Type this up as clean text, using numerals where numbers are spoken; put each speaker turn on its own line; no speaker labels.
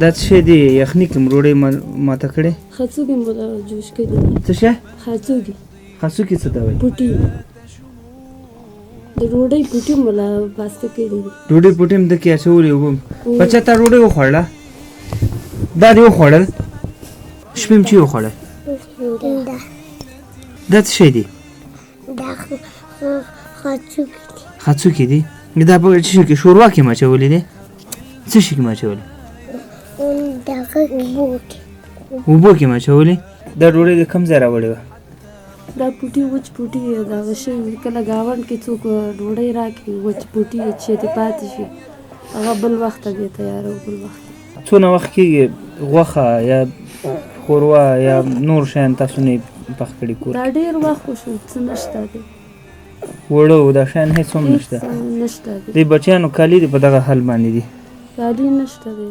دا څه شی دی یخني کوم ډوډۍ ماته کړې
خڅوګي مولا جوش کړي
څه شی
خڅوګي
خڅوګي څه ته وایي
پټي د ډوډۍ پټي مولا پاسته کړي
ډوډۍ پټي هم د کې اچولې وم بچا تا ډوډۍ وخوړله دا دې وخوړل شپې هم چې وخوړل دا څه شی دی
دا خڅوګي
خڅوګي دی دا په څه شي کې شوروا کې ما اچولې دی څه شي کې ما اچولې اوبو کې ما اچولې دا ډوډۍ د کوم ځای راوړې وه
دا پټي وچ پټي دا وشي کله گاوند کې څوک ډوډۍ راکړي وچ پټي چې دې پاتې شي هغه بل وخت به تیارو بل وخت
څونه وخت کېږي غوښه یا ښوروا یا نور شیان تاسو نه پخ کړي کور
دا ډېر وخت وشو څه نشته دی
وړو دا شیان هېڅ هم نشته
نشته دی
د بچیانو کالي دې په دغه حال باندې دي
کالي نشته دی